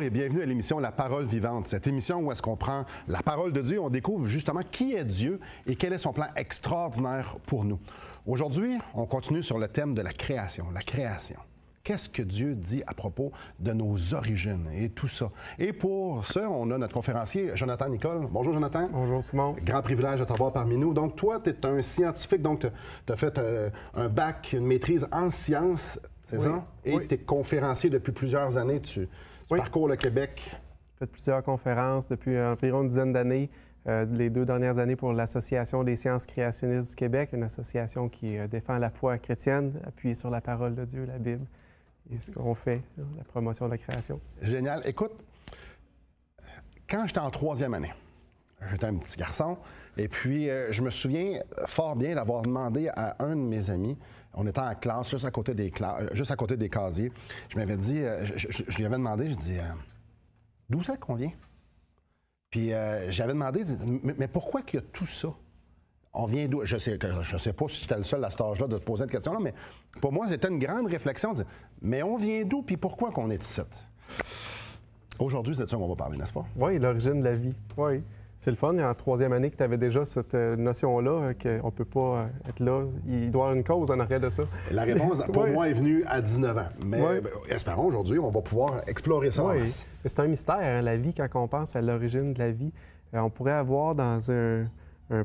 et bienvenue à l'émission La Parole vivante. Cette émission où est-ce qu'on prend la parole de Dieu, on découvre justement qui est Dieu et quel est son plan extraordinaire pour nous. Aujourd'hui, on continue sur le thème de la création. La création. Qu'est-ce que Dieu dit à propos de nos origines et tout ça? Et pour ça, on a notre conférencier, Jonathan Nicole. Bonjour, Jonathan. Bonjour, Simon. Grand privilège de t'avoir parmi nous. Donc, toi, tu es un scientifique, donc tu as fait un bac, une maîtrise en sciences, c'est ça? Et tu es conférencier depuis plusieurs années. Tu parcours le Québec. J'ai fait plusieurs conférences depuis environ une dizaine d'années. Les 2 dernières années pour l'Association des sciences créationnistes du Québec, une association qui défend la foi chrétienne, appuyée sur la parole de Dieu, la Bible. Et ce qu'on fait, la promotion de la création. Génial. Écoute, quand j'étais en 3e année, j'étais un petit garçon, et puis je me souviens fort bien d'avoir demandé à un de mes amis, on était en classe, juste à côté des casiers, je m'avais dit, je lui avais demandé, je dis, d'où c'est qu'on vient? Puis j'avais demandé, mais pourquoi qu'il y a tout ça? On vient d'où? Je sais pas si j'étais le seul à cet âge-là de te poser cette question-là, mais pour moi, c'était une grande réflexion. De dire, mais on vient d'où, puis pourquoi qu'on est ici? Aujourd'hui, c'est de ça qu'on va parler, n'est-ce pas? Oui, l'origine de la vie. Oui. C'est le fun. En 3e année que tu avais déjà cette notion-là, qu'on ne peut pas être là. Il doit y avoir une cause en arrière de ça. La réponse, pour moi, est venue à 19 ans. Mais espérons, aujourd'hui, on va pouvoir explorer ça. Oui. C'est un mystère, hein, la vie, quand on pense à l'origine de la vie. On pourrait avoir dans un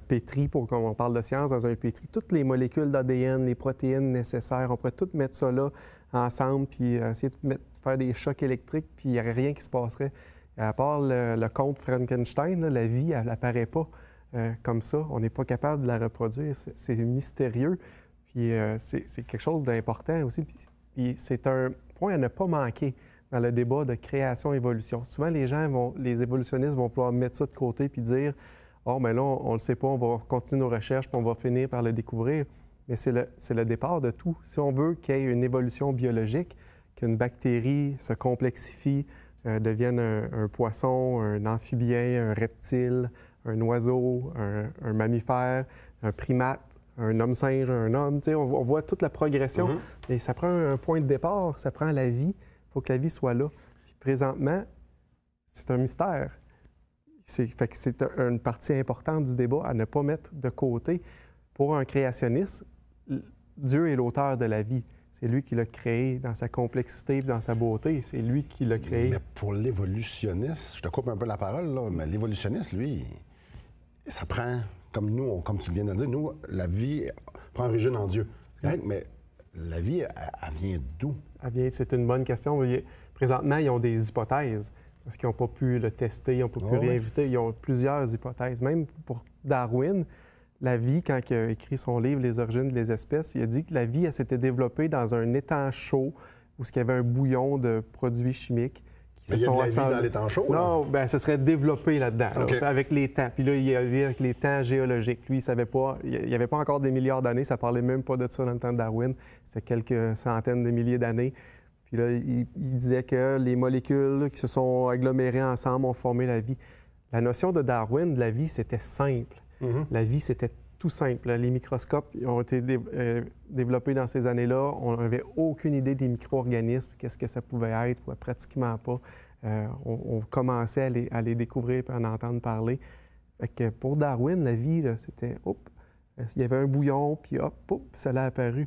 pétri, pour quand on parle de science, dans un pétri, toutes les molécules d'ADN, les protéines nécessaires. On pourrait toutes mettre ça là ensemble, puis essayer de faire des chocs électriques, puis il n'y aurait rien qui se passerait. À part le conte Frankenstein, là, la vie, elle n'apparaît pas comme ça. On n'est pas capable de la reproduire. C'est mystérieux, puis c'est quelque chose d'important aussi. Puis c'est un point à ne pas manquer dans le débat de création-évolution. Souvent, les évolutionnistes vont vouloir mettre ça de côté puis dire « Oh, mais là, on ne le sait pas, on va continuer nos recherches, puis on va finir par le découvrir. » Mais c'est le départ de tout. Si on veut qu'il y ait une évolution biologique, qu'une bactérie se complexifie, devienne un poisson, un amphibien, un reptile, un oiseau, un mammifère, un primate, un homme-singe, un homme, on voit toute la progression. Et ça prend un point de départ, ça prend la vie. Il faut que la vie soit là. Puis présentement, c'est un mystère. C'est une partie importante du débat à ne pas mettre de côté. Pour un créationniste, Dieu est l'auteur de la vie. C'est lui qui l'a créé dans sa complexité et dans sa beauté. C'est lui qui l'a créé. Mais pour l'évolutionniste, je te coupe un peu la parole, là, mais l'évolutionniste, lui, ça prend, comme nous, comme tu viens de dire, nous, la vie prend origine en Dieu. Mais la vie, elle vient d'où? C'est une bonne question. Présentement, ils ont des hypothèses. Parce qu'ils n'ont pas pu le tester, ils n'ont pas pu rien éviter. Ils ont plusieurs hypothèses. Même pour Darwin, la vie, quand il a écrit son livre « Les origines des espèces », il a dit que la vie, elle s'était développée dans un étang chaud où il y avait un bouillon de produits chimiques qui se sont assemblés. Il y a de la vie dans l'étang chaud? Non, bien, ça serait développé là-dedans, là, avec les temps. Puis là, il y avait avec les temps géologiques. Lui, il savait pas, il n'y avait pas encore des milliards d'années, ça parlait même pas de ça dans le temps de Darwin. C'était quelques centaines de milliers d'années. Puis là, il disait que les molécules qui se sont agglomérées ensemble ont formé la vie. La notion de Darwin de la vie, c'était simple. La vie, c'était tout simple. Les microscopes ont été développés dans ces années-là. On n'avait aucune idée des micro-organismes, qu'est-ce que ça pouvait être, ou pratiquement pas. On commençait à les découvrir et à en entendre parler. Fait que pour Darwin, la vie, c'était, il y avait un bouillon, puis ça l'a apparu.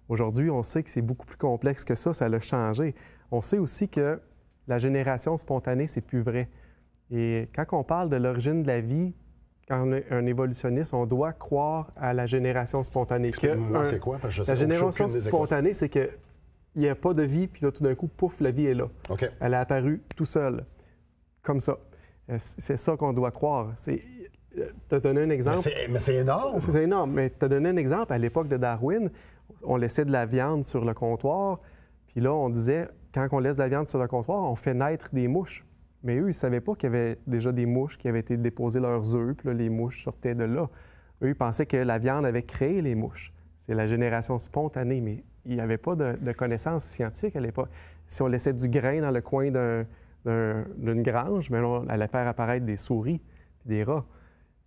Aujourd'hui, on sait que c'est beaucoup plus complexe que ça l'a changé. On sait aussi que la génération spontanée, c'est plus vrai. Et quand on parle de l'origine de la vie, quand on est un évolutionniste, on doit croire à la génération spontanée. C'est quoi? Parce que je sais la génération spontanée, c'est qu'il n'y a pas de vie, puis là, tout d'un coup, pouf, la vie est là. Elle a apparu tout seule, comme ça. C'est ça qu'on doit croire. Tu as donné un exemple. Mais c'est énorme! C'est énorme, mais tu as donné un exemple. À l'époque de Darwin, on laissait de la viande sur le comptoir, puis là, on disait, quand on laisse de la viande sur le comptoir, on fait naître des mouches. Mais eux, ils ne savaient pas qu'il y avait déjà des mouches qui avaient été déposées leurs œufs, puis là, les mouches sortaient de là. Eux, ils pensaient que la viande avait créé les mouches. C'est la génération spontanée, mais il n'y avait pas de connaissances scientifiques à l'époque. Si on laissait du grain dans le coin d'une grange, mais on allait faire apparaître des souris puis des rats.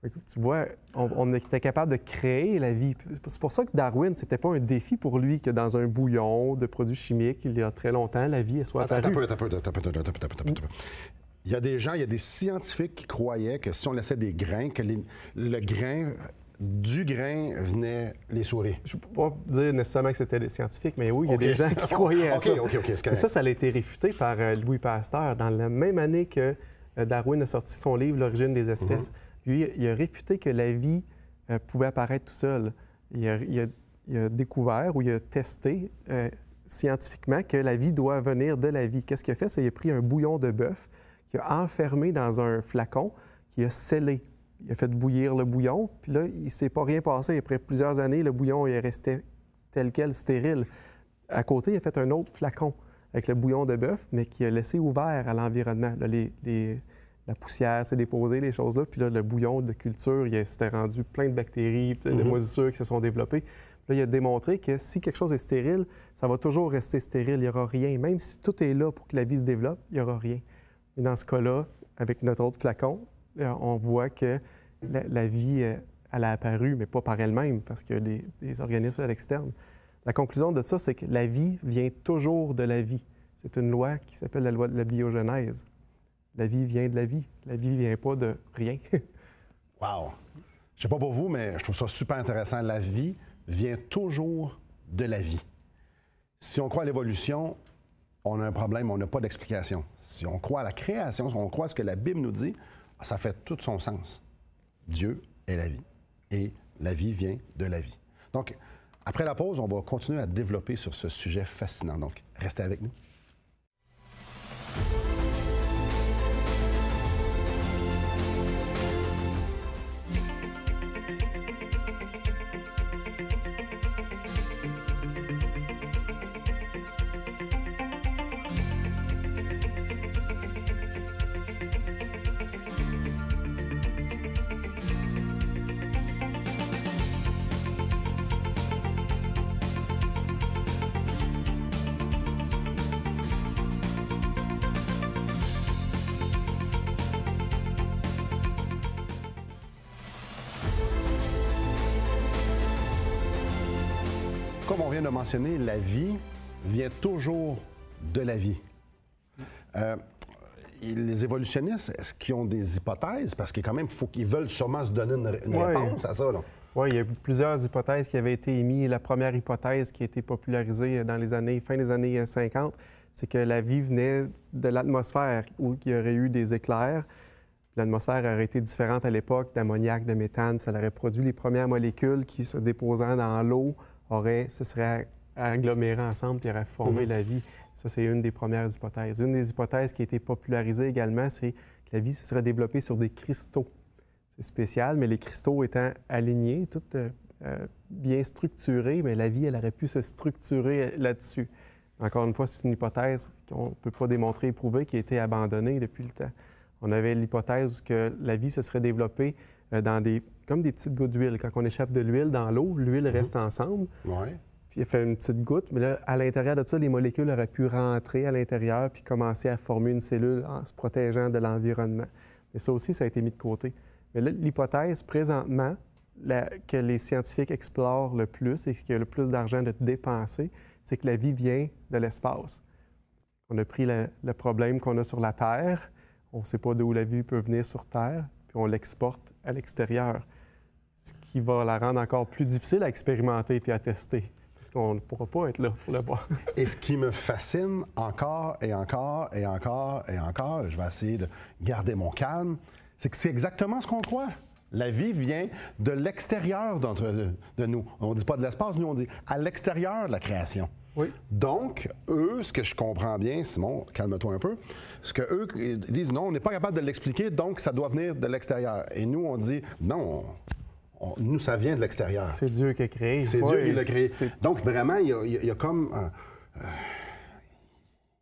Tu vois, on était capable de créer la vie. C'est pour ça que Darwin, c'était pas un défi pour lui que dans un bouillon de produits chimiques, il y a très longtemps, la vie elle soit apparue. Il y a des gens, il y a des scientifiques qui croyaient que si on laissait des grains, que du grain venaient les souris. Je ne peux pas dire nécessairement que c'était des scientifiques, mais oui, il y a des gens qui croyaient à ça. Et ça a été réfuté par Louis Pasteur dans la même année que Darwin a sorti son livre « L'origine des espèces ». Lui, il a réfuté que la vie pouvait apparaître tout seul. Il a découvert ou il a testé scientifiquement que la vie doit venir de la vie. Qu'est-ce qu'il a fait? C'est qu'il a pris un bouillon de bœuf qu'il a enfermé dans un flacon, qu'il a scellé. Il a fait bouillir le bouillon, puis là, il ne s'est pas rien passé. Après plusieurs années, le bouillon est resté tel quel, stérile. À côté, il a fait un autre flacon avec le bouillon de bœuf, mais qui a laissé ouvert à l'environnement. Là, la poussière s'est déposée, les choses-là, puis là, le bouillon de culture, il s'était rendu plein de bactéries, plein de moisissures qui se sont développées. Là, il a démontré que si quelque chose est stérile, ça va toujours rester stérile, il n'y aura rien. Même si tout est là pour que la vie se développe, il n'y aura rien. Et dans ce cas-là, avec notre autre flacon, on voit que la vie, elle a apparu, mais pas par elle-même, parce qu'il y a des organismes à l'externe. La conclusion de ça, c'est que la vie vient toujours de la vie. C'est une loi qui s'appelle la loi de la biogenèse. La vie vient de la vie. La vie ne vient pas de rien. Wow! Je sais pas pour vous, mais je trouve ça super intéressant. La vie vient toujours de la vie. Si on croit à l'évolution, on a un problème, on n'a pas d'explication. Si on croit à la création, si on croit à ce que la Bible nous dit, ça fait tout son sens. Dieu est la vie et la vie vient de la vie. Donc, après la pause, on va continuer à développer sur ce sujet fascinant. Donc, restez avec nous. Comme on vient de mentionner, la vie vient toujours de la vie. Les évolutionnistes, est-ce qu'ils ont des hypothèses? Parce que quand même, ils veulent sûrement se donner une réponse à ça. Oui, il y a plusieurs hypothèses qui avaient été émises. La première hypothèse qui a été popularisée dans les fin des années 50, c'est que la vie venait de l'atmosphère, où il y aurait eu des éclairs. L'atmosphère aurait été différente à l'époque, d'ammoniac, de méthane. Ça aurait produit les premières molécules qui, se déposant dans l'eau, se seraient agglomérées ensemble et auraient formé la vie. Ça, c'est une des premières hypothèses. Une des hypothèses qui a été popularisée également, c'est que la vie se serait développée sur des cristaux. C'est spécial, mais les cristaux étant alignés, tout bien structurés, mais la vie, elle aurait pu se structurer là-dessus. Encore une fois, c'est une hypothèse qu'on ne peut pas démontrer et prouver, qui a été abandonnée depuis le temps. On avait l'hypothèse que la vie se serait développée comme des petites gouttes d'huile. Quand on échappe de l'huile dans l'eau, l'huile reste ensemble. Ouais. Puis il fait une petite goutte, mais là, à l'intérieur de ça, les molécules auraient pu rentrer à l'intérieur puis commencer à former une cellule en se protégeant de l'environnement. Mais ça aussi, ça a été mis de côté. Mais là, l'hypothèse, présentement, que les scientifiques explorent le plus et qu'il y a le plus d'argent de dépenser, c'est que la vie vient de l'espace. On a pris le problème qu'on a sur la Terre, on ne sait pas d'où la vie peut venir sur Terre, puis on l'exporte à l'extérieur, ce qui va la rendre encore plus difficile à expérimenter puis à tester, parce qu'on ne pourra pas être là pour le voir. Et ce qui me fascine encore et encore et encore et encore, je vais essayer de garder mon calme, c'est que c'est exactement ce qu'on croit. La vie vient de l'extérieur de nous. On ne dit pas de l'espace, nous on dit à l'extérieur de la création. Oui. Donc, eux, ce que je comprends bien, Simon, calme-toi un peu, ce qu'eux disent, non, on n'est pas capable de l'expliquer, donc ça doit venir de l'extérieur. Et nous, on dit, non, nous, ça vient de l'extérieur. C'est Dieu qui a créé. C'est Dieu qui l'a créé. Donc, vraiment, il y a comme...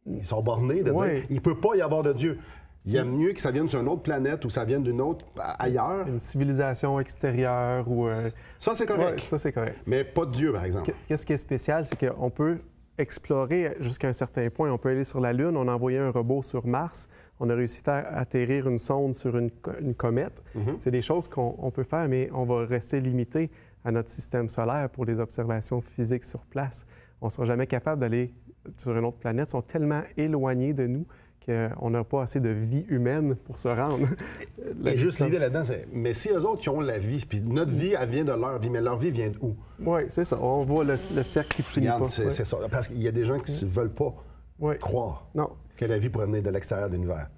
ils sont bornés de dire, il ne peut pas y avoir de Dieu. Il y a mieux que ça vienne sur une autre planète ou ça vienne d'une autre ailleurs. Une civilisation extérieure ou... Ça, c'est correct. Ouais, ça, c'est correct. Mais pas de Dieu, par exemple. Qu'est-ce qui est spécial, c'est qu'on peut explorer jusqu'à un certain point. On peut aller sur la Lune, on a envoyé un robot sur Mars, on a réussi à faire atterrir une sonde sur une comète. C'est des choses qu'on peut faire, mais on va rester limité à notre système solaire pour les observations physiques sur place. On ne sera jamais capable d'aller sur une autre planète. Ils sont tellement éloignés de nous qu'on n'a pas assez de vie humaine pour se rendre. Et juste l'idée là-dedans, c'est, mais si eux autres qui ont la vie, puis notre vie, elle vient de leur vie, mais leur vie vient d'où? Oui, c'est ça. On voit le cercle qui finit pas. C'est ça. Parce qu'il y a des gens qui ne veulent pas croire que la vie pourrait venir de l'extérieur de l'univers.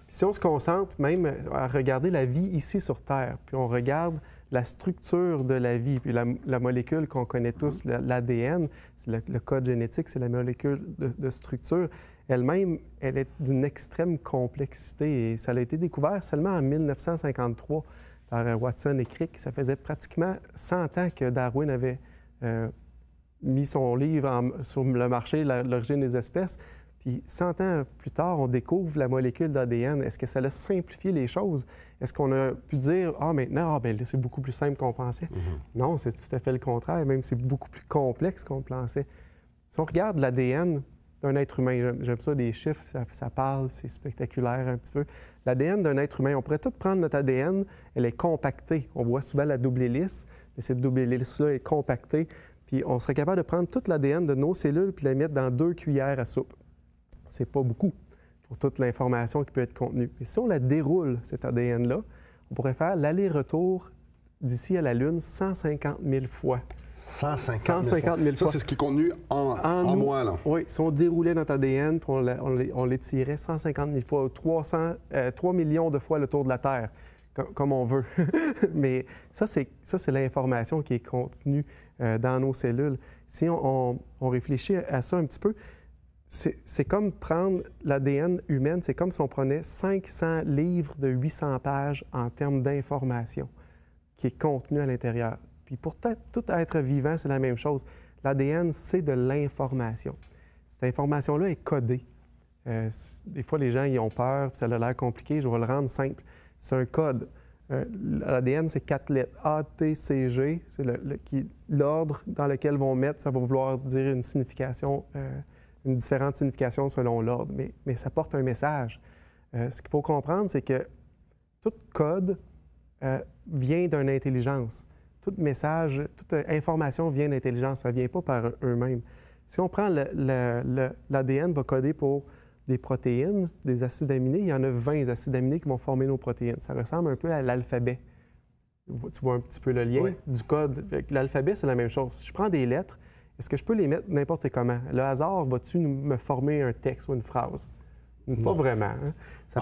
Si on se concentre même à regarder la vie ici sur Terre, puis on regarde la structure de la vie, puis la molécule qu'on connaît tous, l'ADN, c'est le code génétique, c'est la molécule de structure. Elle-même, elle est d'une extrême complexité et ça a été découvert seulement en 1953 par Watson et Crick. Ça faisait pratiquement 100 ans que Darwin avait mis son livre sur le marché, L'origine des espèces. Puis 100 ans plus tard, on découvre la molécule d'ADN. Est-ce que ça a simplifié les choses? Est-ce qu'on a pu dire, maintenant, ben, c'est beaucoup plus simple qu'on pensait? Non, c'est tout à fait le contraire. Même c'est beaucoup plus complexe qu'on le pensait. Si on regarde l'ADN d'un être humain, j'aime ça, des chiffres, ça parle, c'est spectaculaire un petit peu. L'ADN d'un être humain, on pourrait tout prendre notre ADN, elle est compactée. On voit souvent la double hélice, mais cette double hélice-là est compactée. Puis on serait capable de prendre toute l'ADN de nos cellules puis la mettre dans 2 cuillères à soupe. C'est pas beaucoup pour toute l'information qui peut être contenue. Mais si on la déroule, cette ADN-là, on pourrait faire l'aller-retour d'ici à la Lune 150 000 fois. 150 000 fois. Ça, c'est ce qui est contenu en moi, là. Oui, si on déroulait notre ADN, puis on l'étirait 150 000 fois, 3 millions de fois le tour de la Terre, comme on veut. Mais ça, c'est l'information qui est contenue dans nos cellules. Si on réfléchit à ça un petit peu, c'est comme prendre l'ADN humaine, c'est comme si on prenait 500 livres de 800 pages en termes d'information qui est contenue à l'intérieur. Puis pour tout être vivant, c'est la même chose. L'ADN, c'est de l'information. Cette information-là est codée. Des fois, les gens y ont peur, puis ça a l'air compliqué. Je vais le rendre simple. C'est un code. L'ADN, c'est 4 lettres. A, T, C, G. C'est l'ordre dans lequel vont mettre. Ça va vouloir dire une signification, une différente signification selon l'ordre. Mais ça porte un message. Ce qu'il faut comprendre, c'est que tout code vient d'une intelligence. Tout message, toute information vient d'intelligence, ça ne vient pas par eux-mêmes. Si on prend l'ADN va coder pour des protéines, des acides aminés, il y en a 20 acides aminés qui vont former nos protéines. Ça ressemble un peu à l'alphabet. Tu vois un petit peu le lien du code. L'alphabet, c'est la même chose. Si je prends des lettres, est-ce que je peux les mettre n'importe comment? Le hasard va-tu me former un texte ou une phrase? Pas vraiment. Hein?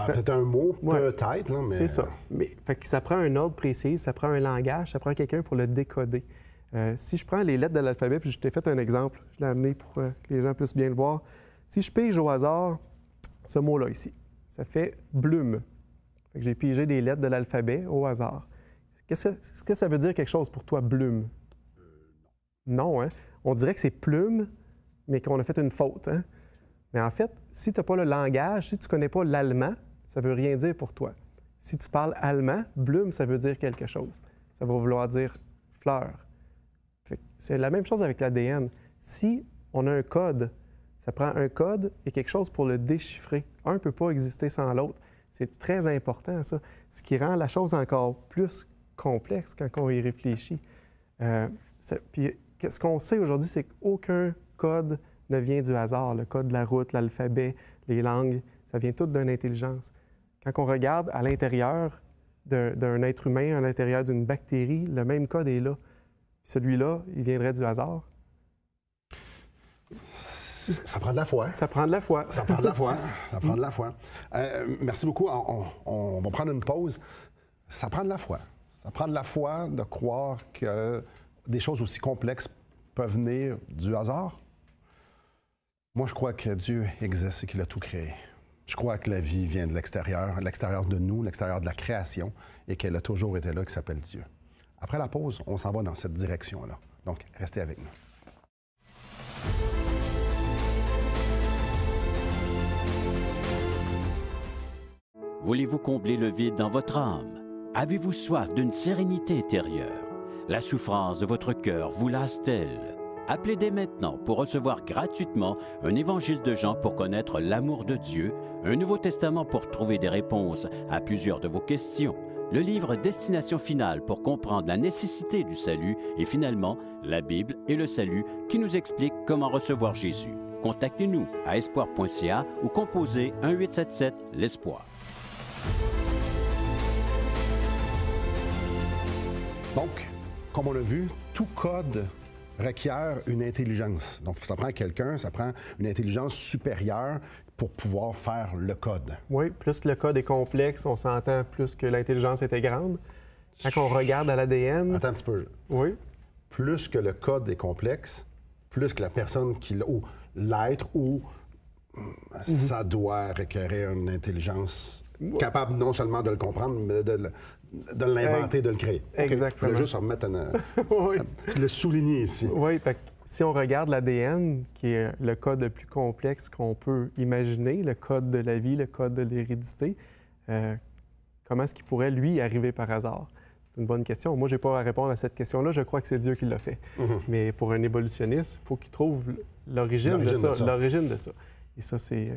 Peut-être un mot, peut-être. Là, mais... C'est ça. Mais ça prend un ordre précis, ça prend un langage, ça prend quelqu'un pour le décoder. Si je prends les lettres de l'alphabet, puis je t'ai fait un exemple, je l'ai amené pour que les gens puissent bien le voir. Si je pige au hasard ce mot-là ici, ça fait « blume ». J'ai pigé des lettres de l'alphabet au hasard. Est-ce que ça veut dire quelque chose pour toi, « blume » ? Non, hein? On dirait que c'est « plume », mais qu'on a fait une faute, hein? Mais en fait, si tu n'as pas le langage, si tu ne connais pas l'allemand, ça ne veut rien dire pour toi. Si tu parles allemand, Blume, ça veut dire quelque chose. Ça va vouloir dire fleur. C'est la même chose avec l'ADN. Si on a un code, ça prend un code et quelque chose pour le déchiffrer. Un ne peut pas exister sans l'autre. C'est très important, ça. Ce qui rend la chose encore plus complexe quand on y réfléchit. Puis, ce qu'on sait aujourd'hui, c'est qu'aucun code ne vient du hasard. Le code de la route, l'alphabet, les langues, ça vient tout d'une intelligence. Quand on regarde à l'intérieur d'un être humain, à l'intérieur d'une bactérie, le même code est là. Puis celui-là, il viendrait du hasard. Ça prend de la foi. Ça prend de la foi. Ça prend de la foi. Ça prend de la foi. Merci beaucoup. On va prendre une pause. Ça prend de la foi. Ça prend de la foi de croire que des choses aussi complexes peuvent venir du hasard. Moi, je crois que Dieu existe et qu'il a tout créé. Je crois que la vie vient de l'extérieur de nous, l'extérieur de la création, et qu'elle a toujours été là, qui s'appelle Dieu. Après la pause, on s'en va dans cette direction-là. Donc, restez avec nous. Voulez-vous combler le vide dans votre âme? Avez-vous soif d'une sérénité intérieure? La souffrance de votre cœur vous lasse-t-elle? Appelez dès maintenant pour recevoir gratuitement un évangile de Jean pour connaître l'amour de Dieu, un Nouveau Testament pour trouver des réponses à plusieurs de vos questions, le livre Destination finale pour comprendre la nécessité du salut et finalement la Bible et le salut qui nous explique comment recevoir Jésus. Contactez-nous à espoir.ca ou composez 1-877 l'Espoir. Donc, comme on l'a vu, tout code requiert une intelligence. Donc, ça prend quelqu'un, ça prend une intelligence supérieure pour pouvoir faire le code. Oui, plus que le code est complexe, on s'entend plus que l'intelligence était grande. Quand on regarde à l'ADN... Attends un petit peu. Oui. Plus que le code est complexe, plus que la personne qui l'a, ou l'être, ou ça doit requérir une intelligence capable non seulement de le comprendre, mais de l'inventer, de le créer. Exactement. Je voulais juste remettre oui. le souligner ici. Oui, fait que si on regarde l'ADN, qui est le code le plus complexe qu'on peut imaginer, le code de la vie, le code de l'hérédité, comment est-ce qu'il pourrait, lui, arriver par hasard? C'est une bonne question. Moi, je n'ai pas à répondre à cette question-là. Je crois que c'est Dieu qui l'a fait. Mais pour un évolutionniste, il faut qu'il trouve l'origine de ça. L'origine de ça. Et ça, c'est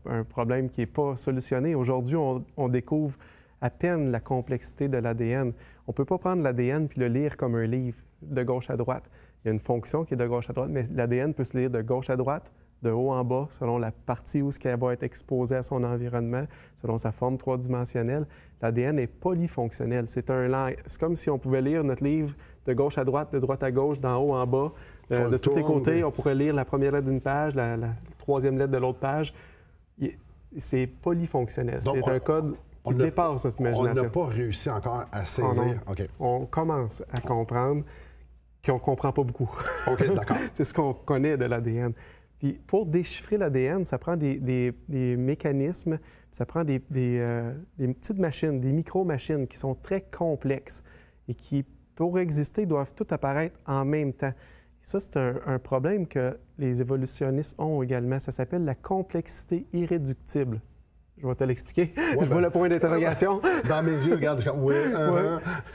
un problème qui n'est pas solutionné. Aujourd'hui, on découvre à peine la complexité de l'ADN. On ne peut pas prendre l'ADN puis le lire comme un livre, de gauche à droite. Il y a une fonction qui est de gauche à droite, mais l'ADN peut se lire de gauche à droite, de haut en bas, selon la partie où elle va être exposée à son environnement, selon sa forme trois-dimensionnelle. L'ADN est polyfonctionnel. C'est comme si on pouvait lire notre livre de gauche à droite, de droite à gauche, d'en haut en bas, de tous les côtés. On pourrait lire la première lettre d'une page, la troisième lettre de l'autre page. C'est polyfonctionnel. C'est un code qui dépasse notre imagination. On n'a pas réussi encore à saisir. Oh, okay. On commence à comprendre qu'on ne comprend pas beaucoup. OK, d'accord. C'est ce qu'on connaît de l'ADN. Puis pour déchiffrer l'ADN, ça prend des mécanismes, ça prend des petites machines, des micro-machines qui sont très complexes et qui, pour exister, doivent toutes apparaître en même temps. Et ça, c'est un problème que les évolutionnistes ont également. Ça s'appelle la complexité irréductible. Je vais te l'expliquer. Je vois le point d'interrogation. Dans mes yeux, regarde, je... oui.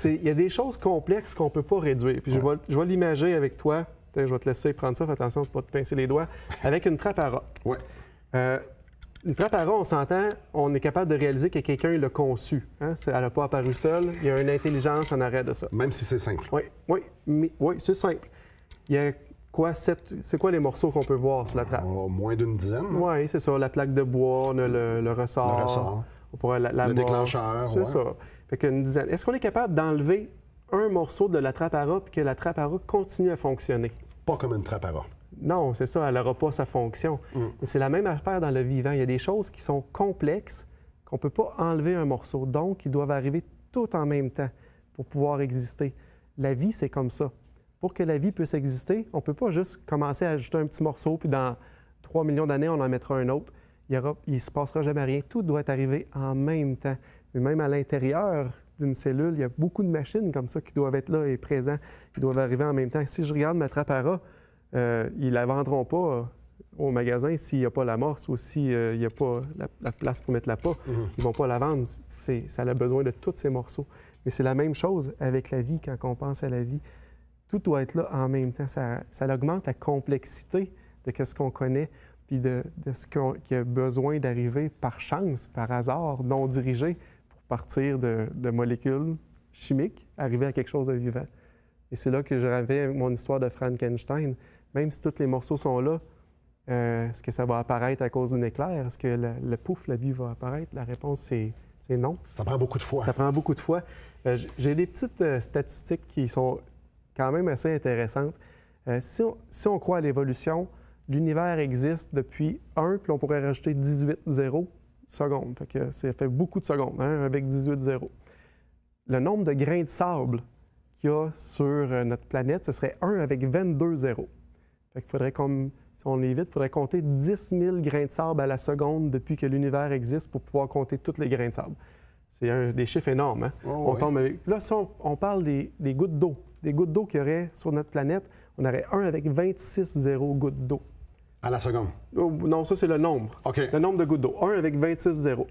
Il y a des choses complexes qu'on ne peut pas réduire. Puis je vais l'imager avec toi. Je vais te laisser prendre ça, fais attention de ne pas te pincer les doigts. Avec une trappe à rats. Oui. Une trappe à rats, on s'entend, on est capable de réaliser que quelqu'un l'a conçue. Hein? Elle n'a pas apparu seule. Il y a une intelligence en arrière de ça. Même si c'est simple. Oui, c'est simple. Il y a quoi, c'est quoi les morceaux qu'on peut voir sur la trappe? Moins d'une dizaine. Oui, c'est ça. La plaque de bois, on a le ressort. Le ressort. On pourrait le déclencheur. C'est ça. Fait qu'une dizaine. Est-ce qu'on est capable d'enlever un morceau de la trappe à rats et que la trappe à rats continue à fonctionner? Pas comme une trappe à rats. Non, c'est ça, elle n'aura pas sa fonction. Mais c'est la même affaire dans le vivant. Il y a des choses qui sont complexes, qu'on ne peut pas enlever un morceau. Donc, ils doivent arriver tout en même temps pour pouvoir exister. La vie, c'est comme ça. Pour que la vie puisse exister, on ne peut pas juste commencer à ajouter un petit morceau, puis dans 3 millions d'années, on en mettra un autre. Il ne se passera jamais rien. Tout doit arriver en même temps. Mais même à l'intérieur d'une cellule, il y a beaucoup de machines comme ça qui doivent être là et présents, qui doivent arriver en même temps. Si je regarde ma trappe à rats, ils ne la vendront pas au magasin s'il n'y a pas l'amorce ou s'il n'y a pas la place pour mettre la pas. Ils ne vont pas la vendre. Ça a besoin de tous ces morceaux. Mais c'est la même chose avec la vie quand on pense à la vie. Tout doit être là en même temps. Ça augmente la complexité de ce qu'on connaît puis de ce qui a besoin d'arriver par chance, par hasard, non dirigé, pour partir de molécules chimiques, arriver à quelque chose de vivant. Et c'est là que je rêvais mon histoire de Frankenstein. Même si tous les morceaux sont là, est-ce que ça va apparaître à cause d'un éclair? Est-ce que la vie va apparaître? La réponse, c'est non. Ça prend beaucoup de fois. Ça prend beaucoup de fois. J'ai des petites statistiques qui sont quand même assez intéressantes. Si on croit à l'évolution, l'univers existe depuis 1, puis on pourrait rajouter 18 zéros secondes. Ça fait beaucoup de secondes, hein, avec 18 zéros. Le nombre de grains de sable qu'il y a sur notre planète, ce serait 1 avec 22 zéros. Fait qu'il faudrait, si on l'évite, il faudrait compter 10 000 grains de sable à la seconde depuis que l'univers existe pour pouvoir compter tous les grains de sable. C'est des chiffres énormes. Hein? Là, si on parle des gouttes d'eau, des gouttes d'eau qu'il y aurait sur notre planète, on aurait 1 avec 26 zéros gouttes d'eau. À la seconde? Non, ça, c'est le nombre. OK. Le nombre de gouttes d'eau. 1 avec 26 zéros.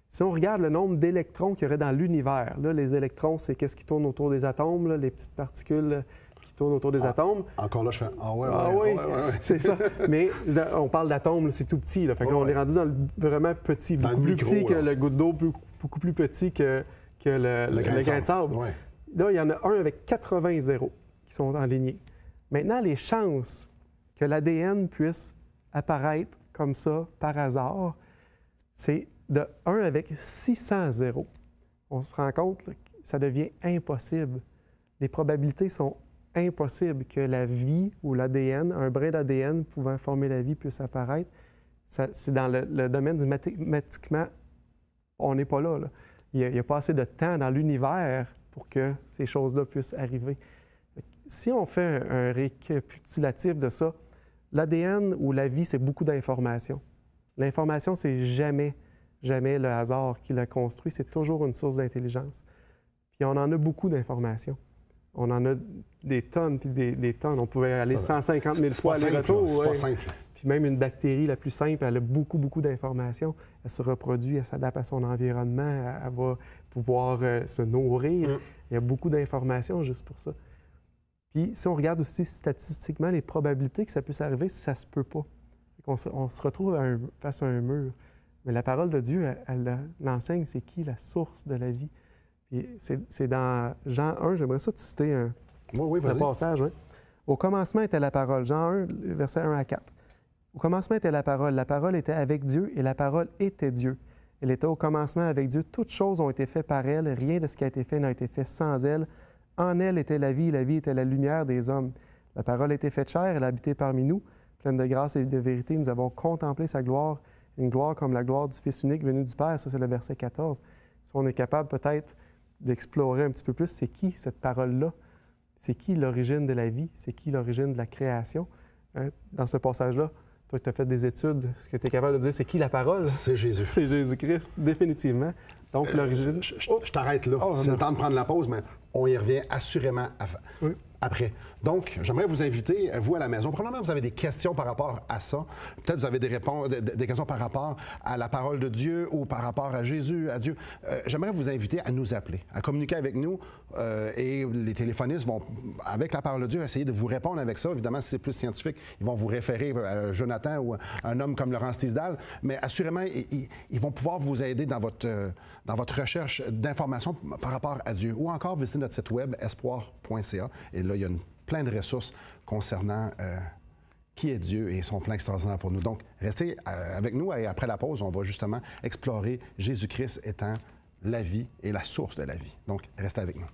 Si on regarde le nombre d'électrons qu'il y aurait dans l'univers, là, les électrons, c'est qu'est-ce qui tourne autour des atomes, là, les petites particules qui tourne autour des atomes. Encore là, je fais ouais. C'est ça. Mais on parle d'atomes, c'est tout petit. Là. Fait que là, on est rendu dans le vraiment petit, beaucoup plus petit que le goutte d'eau, beaucoup plus petit que le grain de sable. Ouais. Là, il y en a un avec 80 zéros qui sont en lignée. Maintenant, les chances que l'ADN puisse apparaître comme ça par hasard, c'est de 1 avec 600 zéros. On se rend compte là, que ça devient impossible. Les probabilités sont impossibles que la vie ou l'ADN, un brin d'ADN pouvant former la vie, puisse apparaître. C'est dans le domaine du mathématiquement, on n'est pas là. Il n'y a pas assez de temps dans l'univers pour que ces choses-là puissent arriver. Si on fait un récapitulatif de ça, l'ADN ou la vie, c'est beaucoup d'informations. L'information, c'est jamais le hasard qui l'a construit, c'est toujours une source d'intelligence. Puis on en a beaucoup d'informations. On en a des tonnes, puis des tonnes. On pouvait aller 150 000 fois aller-retour. C'est pas simple. Puis même une bactérie la plus simple, elle a beaucoup d'informations. Elle se reproduit, elle s'adapte à son environnement, elle va pouvoir se nourrir. Il y a beaucoup d'informations juste pour ça. Puis si on regarde aussi statistiquement les probabilités que ça puisse arriver, ça se peut pas. On se retrouve face à un mur. Mais la parole de Dieu, elle l'enseigne, c'est qui la source de la vie. Puis c'est dans Jean 1, j'aimerais ça te citer un passage. Oui. Au commencement était la parole. Jean 1, versets 1 à 4. Au commencement était la parole était avec Dieu et la parole était Dieu. Elle était au commencement avec Dieu. Toutes choses ont été faites par elle, rien de ce qui a été fait n'a été fait sans elle. En elle était la vie était la lumière des hommes. La parole était faite chair, elle habitait parmi nous. Pleine de grâce et de vérité, nous avons contemplé sa gloire, une gloire comme la gloire du Fils unique venu du Père. Ça, c'est le verset 14. Si on est capable peut-être d'explorer un petit peu plus, c'est qui cette parole-là? C'est qui l'origine de la vie? C'est qui l'origine de la création? Dans ce passage-là, toi, tu as fait des études. Ce que tu es capable de dire, c'est qui la parole? C'est Jésus. C'est Jésus-Christ, définitivement. Donc, l'origine... Je t'arrête là. C'est le temps de prendre la pause, mais on y revient assurément après. Donc, j'aimerais vous inviter, vous à la maison, probablement vous avez des questions par rapport à ça. Peut-être vous avez des questions par rapport à la parole de Dieu ou par rapport à Jésus, à Dieu. J'aimerais vous inviter à nous appeler, à communiquer avec nous et les téléphonistes vont, avec la parole de Dieu, essayer de vous répondre avec ça. Évidemment, si c'est plus scientifique, ils vont vous référer à Jonathan ou à un homme comme Laurence Tisdale, mais assurément, ils vont pouvoir vous aider dans votre recherche d'informations par rapport à Dieu. Ou encore, visiter notre site web, espoir.ca. Et là, il y a plein de ressources concernant qui est Dieu et son plan extraordinaire pour nous. Donc, restez avec nous et après la pause, on va justement explorer Jésus-Christ étant la vie et la source de la vie. Donc, restez avec nous.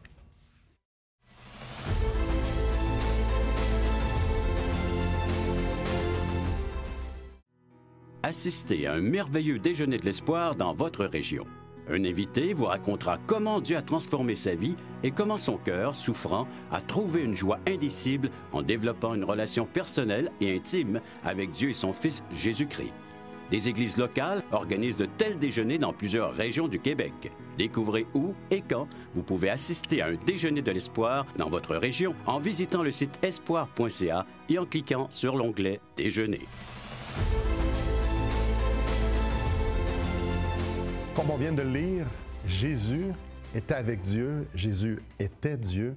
Assistez à un merveilleux déjeuner de l'espoir dans votre région. Un invité vous racontera comment Dieu a transformé sa vie et comment son cœur, souffrant, a trouvé une joie indicible en développant une relation personnelle et intime avec Dieu et son Fils Jésus-Christ. Des églises locales organisent de tels déjeuners dans plusieurs régions du Québec. Découvrez où et quand vous pouvez assister à un déjeuner de l'espoir dans votre région en visitant le site espoir.ca et en cliquant sur l'onglet « Déjeuner ». Comme on vient de le lire, Jésus était avec Dieu, Jésus était Dieu,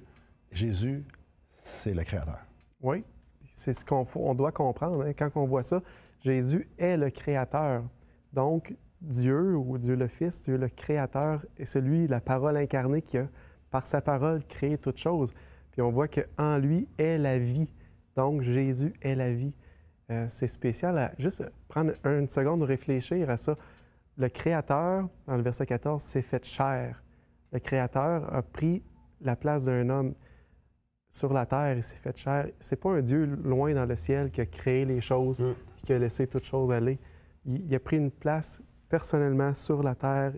Jésus, c'est le Créateur. Oui, c'est ce qu'on doit comprendre. Hein. Quand on voit ça, Jésus est le Créateur. Donc, Dieu, ou Dieu le Fils, Dieu le Créateur, est celui, la parole incarnée qui a, par sa parole, créé toute chose. Puis on voit qu'en lui est la vie. Donc, Jésus est la vie. C'est spécial à juste prendre une seconde de réfléchir à ça. Le Créateur, dans le verset 14, s'est fait chair. Le Créateur a pris la place d'un homme sur la terre, il s'est fait chair. C'est pas un Dieu loin dans le ciel qui a créé les choses et qui a laissé toutes choses aller. Il a pris une place personnellement sur la terre.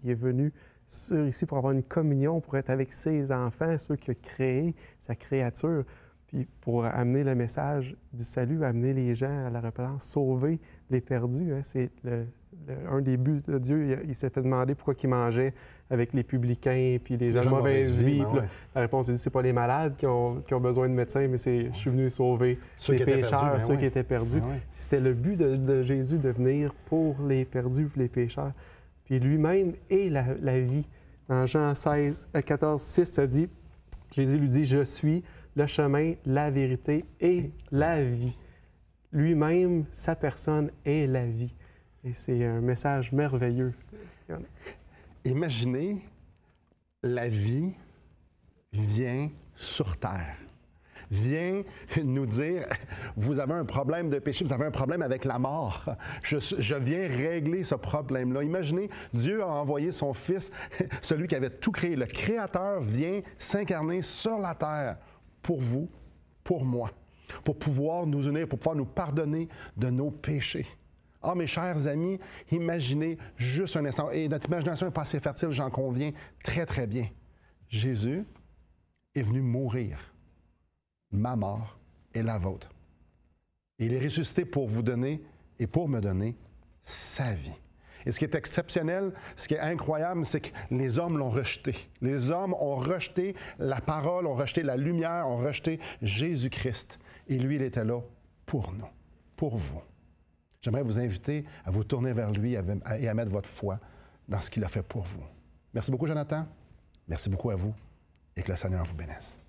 Il est venu ici pour avoir une communion, pour être avec ses enfants, ceux qu'il a créés, sa créature, puis pour amener le message du salut, amener les gens à la repentance, sauver les perdus. Hein. C'est un des buts de Dieu. Il s'est fait demander pourquoi il mangeait avec les publicains puis les gens de mauvaise vie. Ouais. La réponse est dit, c'est pas les malades qui ont besoin de médecins, mais je suis venu sauver les pécheurs, ceux qui étaient perdus. C'était le but de Jésus de venir pour les perdus, les pécheurs. Puis lui-même est la vie. Dans Jean 14, 6, ça dit, Jésus lui dit, « Je suis le chemin, la vérité et la vie. Lui-même, sa personne est la vie. Et c'est un message merveilleux. Imaginez, la vie vient sur terre. Vient nous dire, vous avez un problème de péché, vous avez un problème avec la mort. Je viens régler ce problème-là. Imaginez, Dieu a envoyé son Fils, celui qui avait tout créé. Le Créateur vient s'incarner sur la terre pour vous, pour moi, pour pouvoir nous unir, pour pouvoir nous pardonner de nos péchés. Ah, mes chers amis, imaginez juste un instant, et notre imagination n'est pas assez fertile, j'en conviens très, très bien. Jésus est venu mourir. Ma mort est la vôtre. Et il est ressuscité pour vous donner et pour me donner sa vie. Et ce qui est exceptionnel, ce qui est incroyable, c'est que les hommes l'ont rejeté. Les hommes ont rejeté la parole, ont rejeté la lumière, ont rejeté Jésus-Christ. Et lui, il était là pour nous, pour vous. J'aimerais vous inviter à vous tourner vers lui et à mettre votre foi dans ce qu'il a fait pour vous. Merci beaucoup, Jonathan. Merci beaucoup à vous et que le Seigneur vous bénisse.